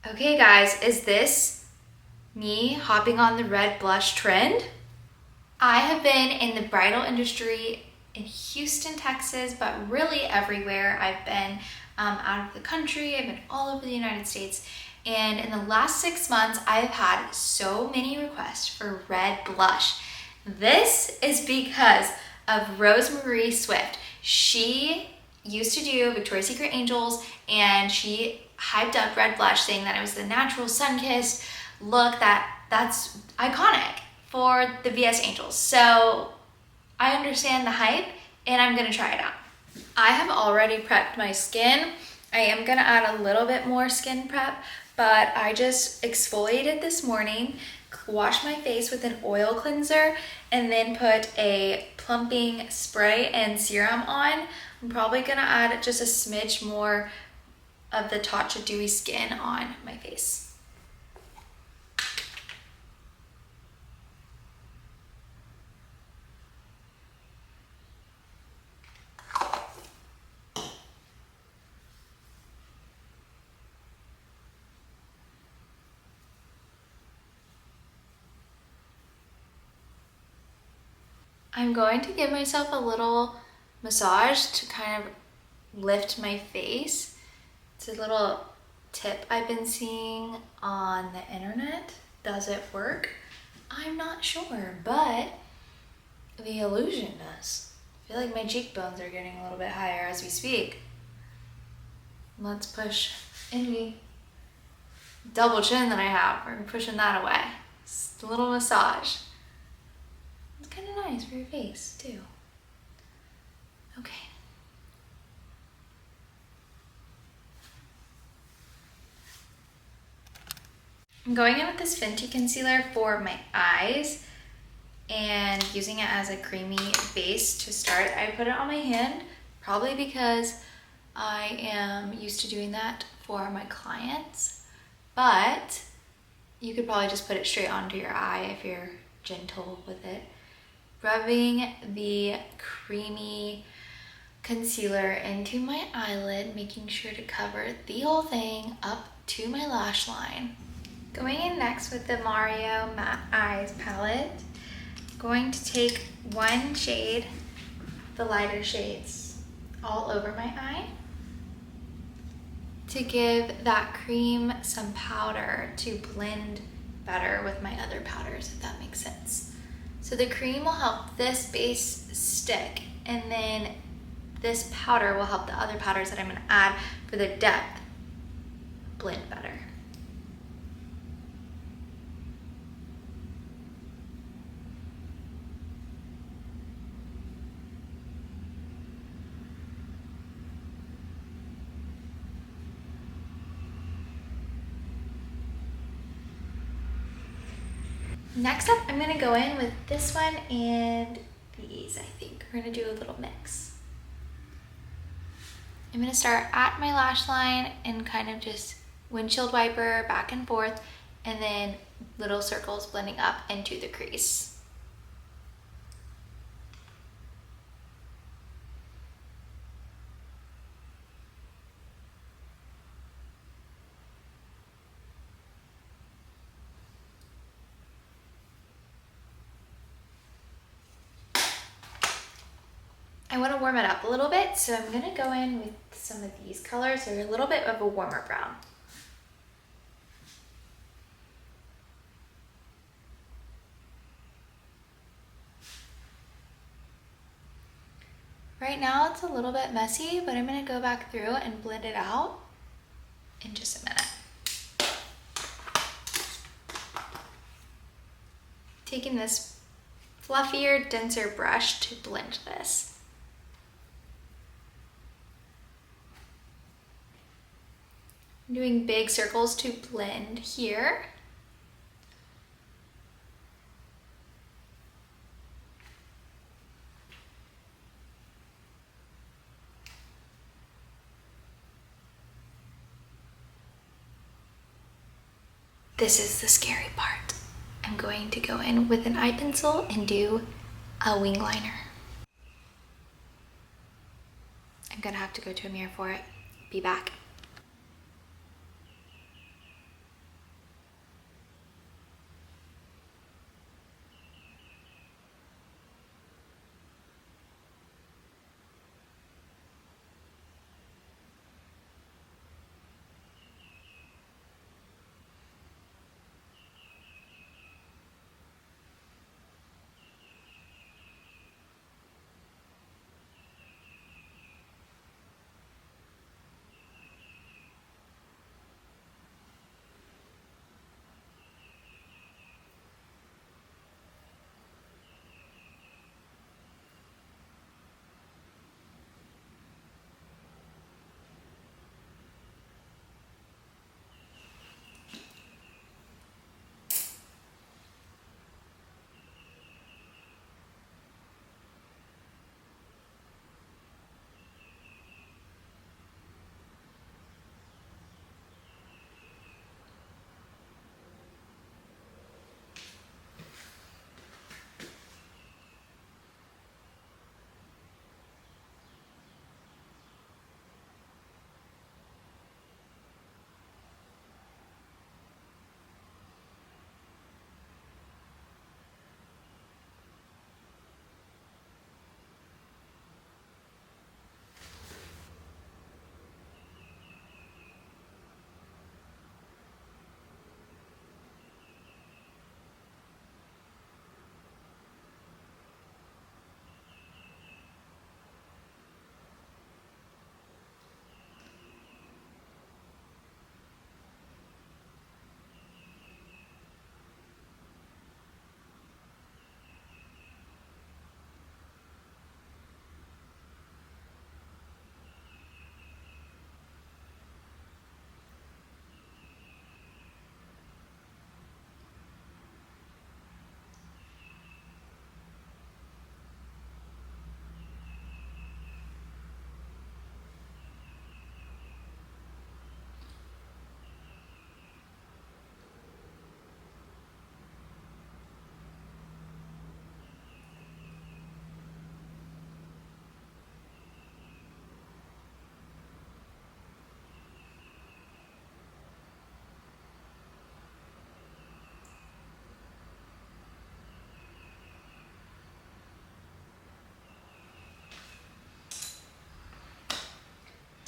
Okay guys, is this me hopping on the red blush trend? I have been in the bridal industry in Houston, Texas, but really everywhere. I've been out of the country, I've been all over the United States, and in the last 6 months, I've had so many requests for red blush. This is because of Rosemarie Swift. She used to do Victoria's Secret Angels, and she hyped up red blush, saying that it was the natural sun-kissed look that's iconic for the VS Angels. So I understand the hype, and I'm gonna try it out. I have already prepped my skin. I am gonna add a little bit more skin prep, but I just exfoliated this morning, washed my face with an oil cleanser, and then put a plumping spray and serum on. I'm probably gonna add just a smidge more of the Tatcha Dewy Skin on my face. I'm going to give myself a little massage to kind of lift my face. It's a little tip I've been seeing on the internet. Does it work? I'm not sure, but the illusion does. I feel like my cheekbones are getting a little bit higher as we speak. Let's push in the double chin that I have. We're pushing that away. Just a little massage. It's kind of nice for your face too. Okay. I'm going in with this Fenty concealer for my eyes and using it as a creamy base to start. I put it on my hand, probably because I am used to doing that for my clients, but you could probably just put it straight onto your eye if you're gentle with it. Rubbing the creamy concealer into my eyelid, making sure to cover the whole thing up to my lash line. Going in next with the Mario Matte Eyes palette, going to take one shade, the lighter shades, all over my eye to give that cream some powder to blend better with my other powders, if that makes sense. So the cream will help this base stick, and then this powder will help the other powders that I'm gonna add for the depth blend better. Next up, I'm gonna go in with this one and these, I think. We're gonna do a little mix. I'm gonna start at my lash line and kind of just windshield wiper back and forth, and then little circles blending up into the crease. I want to warm it up a little bit, so I'm going to go in with some of these colors. They're a little bit of a warmer brown. Right now it's a little bit messy, but I'm going to go back through and blend it out in just a minute. Taking this fluffier, denser brush to blend this. I'm doing big circles to blend here. This is the scary part. I'm going to go in with an eye pencil and do a wing liner. I'm gonna have to go to a mirror for it. Be back.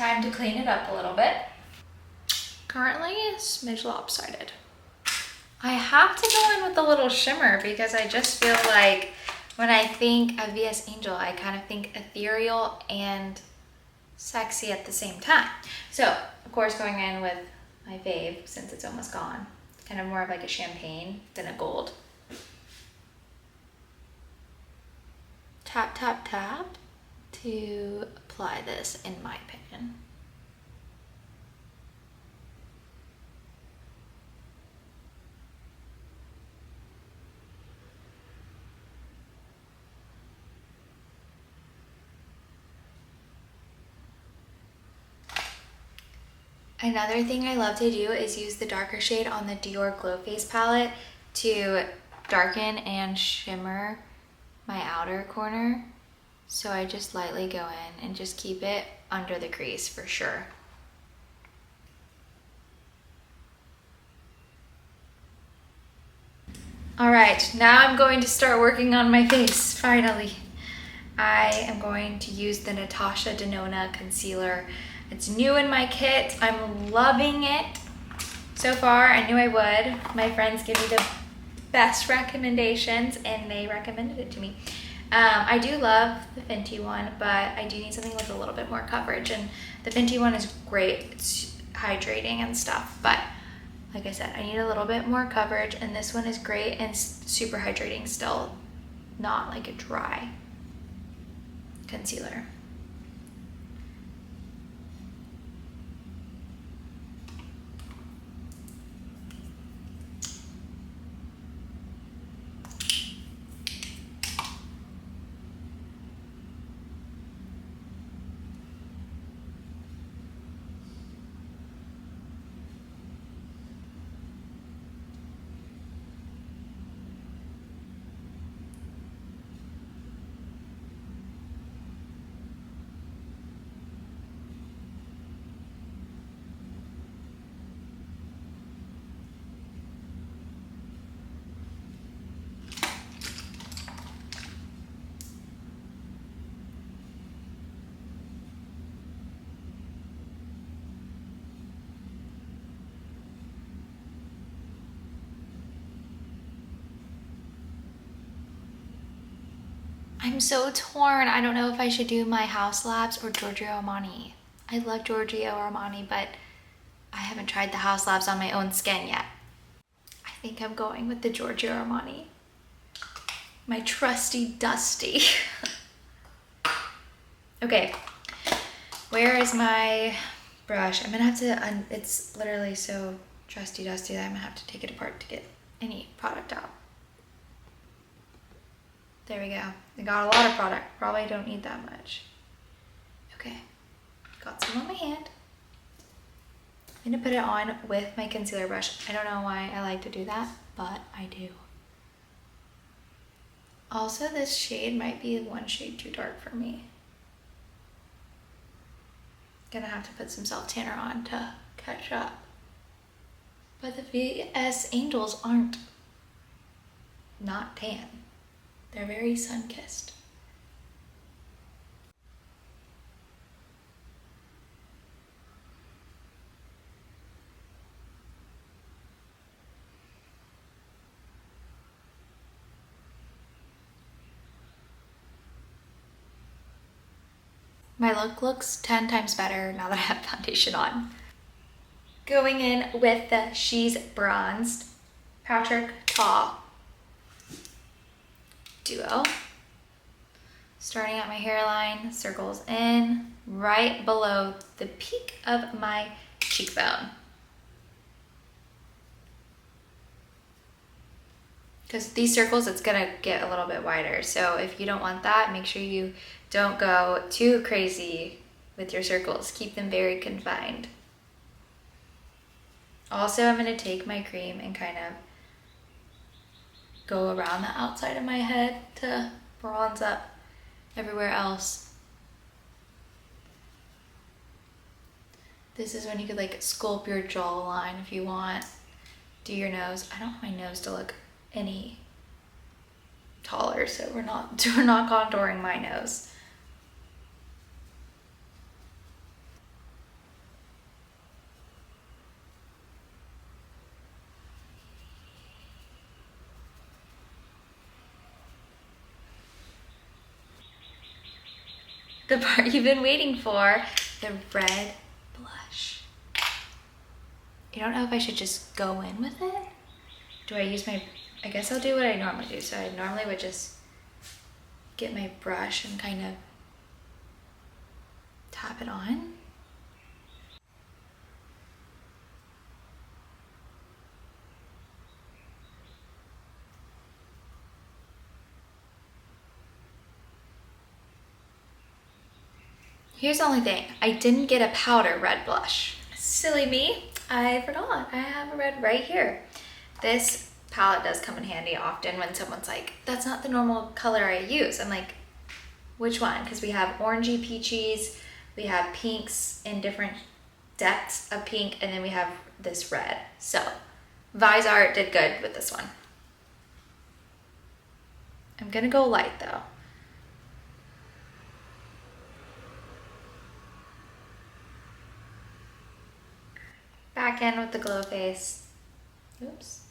Time to clean it up a little bit. Currently, smidge lopsided. I have to go in with a little shimmer because I just feel like when I think of VS Angel, I kind of think ethereal and sexy at the same time. So, of course, going in with my fave since it's almost gone. Kind of more of like a champagne than a gold. Tap, tap, tap to apply this, in my opinion. Another thing I love to do is use the darker shade on the Dior Glow Face palette to darken and shimmer my outer corner. So I just lightly go in and just keep it under the crease for sure. All right, now I'm going to start working on my face, finally. I am going to use the Natasha Denona concealer. It's new in my kit. I'm loving it so far. I knew I would. My friends give me the best recommendations and they recommended it to me. I do love the Fenty one, but I do need something with a little bit more coverage. And the Fenty one is great. It's hydrating and stuff, but like I said, I need a little bit more coverage, and this one is great and super hydrating still, not like a dry concealer. I'm so torn. I don't know if I should do my House Labs or Giorgio Armani. I love Giorgio Armani, but I haven't tried the House Labs on my own skin yet. I think I'm going with the Giorgio Armani. My trusty dusty. Okay, where is my brush? I'm gonna have to, it's literally so trusty dusty that I'm gonna have to take it apart to get any product out. There we go. I got a lot of product. Probably don't need that much. Okay, got some on my hand. I'm gonna put it on with my concealer brush. I don't know why I like to do that, but I do. Also, this shade might be one shade too dark for me. Gonna have to put some self-tanner on to catch up. But the VS Angels aren't not tan. They're very sun-kissed. My look looks 10 times better now that I have foundation on. Going in with the She's Bronzed Patrick Ta Duo. Starting at my hairline, circles in right below the peak of my cheekbone. Because these circles, it's gonna get a little bit wider. So if you don't want that, make sure you don't go too crazy with your circles. Keep them very confined. Also, I'm gonna take my cream and kind of go around the outside of my head to bronze up everywhere else. This is when you could like sculpt your jawline if you want. Do your nose. I don't want my nose to look any taller, so we're not contouring my nose. the part you've been waiting for, the red blush. I don't know if I should just go in with it. Do I use my, I guess I'll do what I normally do. So I normally would just get my brush and kind of tap it on. Here's the only thing, I didn't get a powder red blush. Silly me, I forgot. I have a red right here. This palette does come in handy often when someone's like, that's not the normal color I use. I'm like, which one? Because we have orangey peachies, we have pinks in different depths of pink, and then we have this red. So Visart did good with this one. I'm gonna go light though. Back in with the glow face. Oops.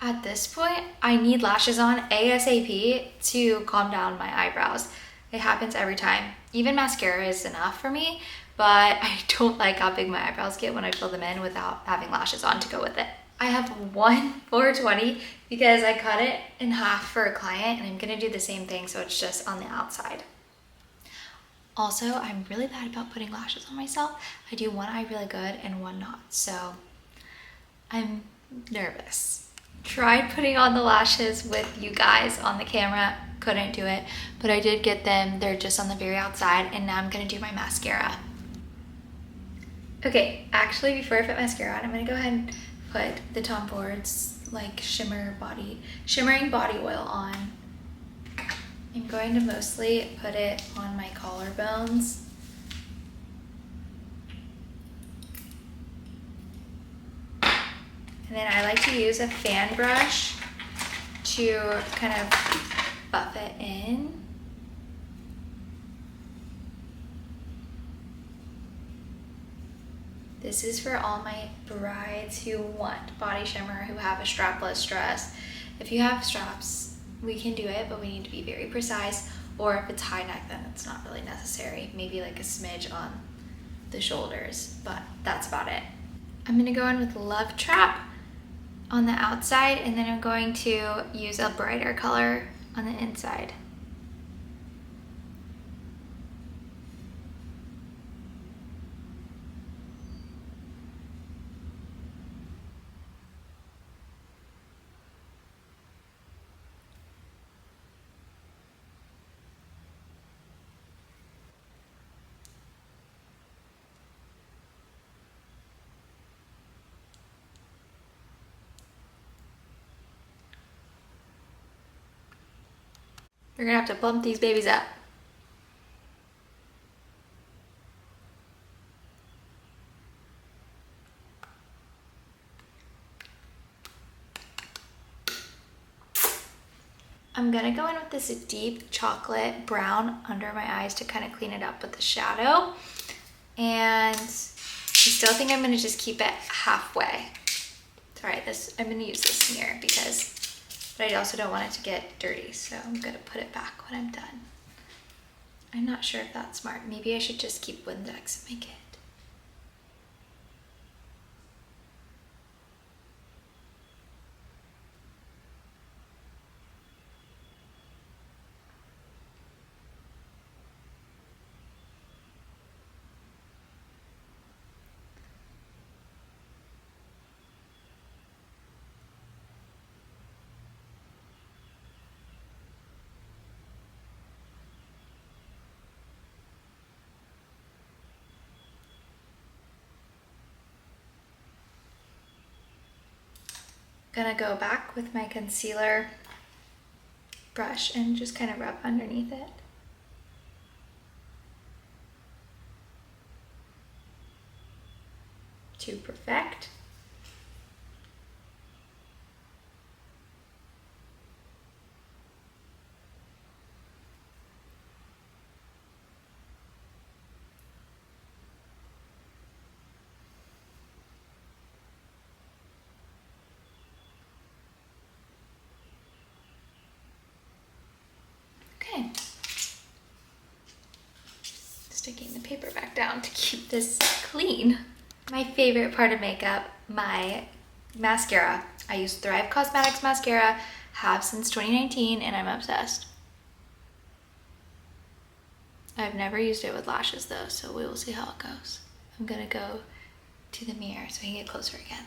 At this point, I need lashes on ASAP to calm down my eyebrows. It happens every time. Even mascara is enough for me, but I don't like how big my eyebrows get when I fill them in without having lashes on to go with it. I have one 420 because I cut it in half for a client, and I'm gonna do the same thing so it's just on the outside. Also, I'm really bad about putting lashes on myself. I do one eye really good and one not, so I'm nervous. Tried putting on the lashes with you guys on the camera, couldn't do it, but I did get them. They're just on the very outside, and now I'm gonna do my mascara. Okay, actually before I put mascara on, I'm gonna go ahead and put the Tom Ford's like shimmering body oil on. I'm going to mostly put it on my collarbones. And then I like to use a fan brush to kind of buff it in. This is for all my brides who want body shimmer, who have a strapless dress. If you have straps, we can do it, but we need to be very precise. Or if it's high neck, then it's not really necessary. Maybe like a smidge on the shoulders, but that's about it. I'm gonna go in with Love Trap on the outside, and then I'm going to use a brighter color on the inside. You're gonna have to bump these babies up. I'm gonna go in with this deep chocolate brown under my eyes to kind of clean it up with the shadow. And I still think I'm gonna just keep it halfway. It's all right, I'm gonna use this mirror but I also don't want it to get dirty, so I'm gonna put it back when I'm done. I'm not sure if that's smart. Maybe I should just keep Windex in my kit. Gonna go back with my concealer brush and just kind of rub underneath it. To perfect. Okay. Sticking the paper back down to keep this clean. My favorite part of makeup, my mascara. I use Thrive Cosmetics mascara, have since 2019, and I'm obsessed. I've never used it with lashes though, so we will see how it goes. I'm gonna go to the mirror so we can get closer again.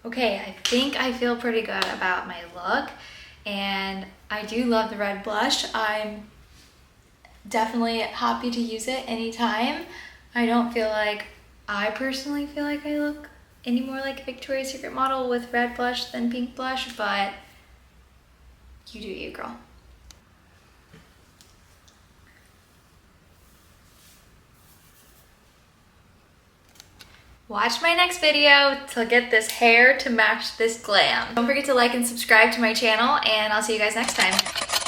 Okay, I think I feel pretty good about my look, and I do love the red blush. I'm definitely happy to use it anytime. I personally feel like I look any more like a Victoria's Secret model with red blush than pink blush, but you do you, girl. Watch my next video to get this hair to match this glam. Don't forget to like and subscribe to my channel, and I'll see you guys next time.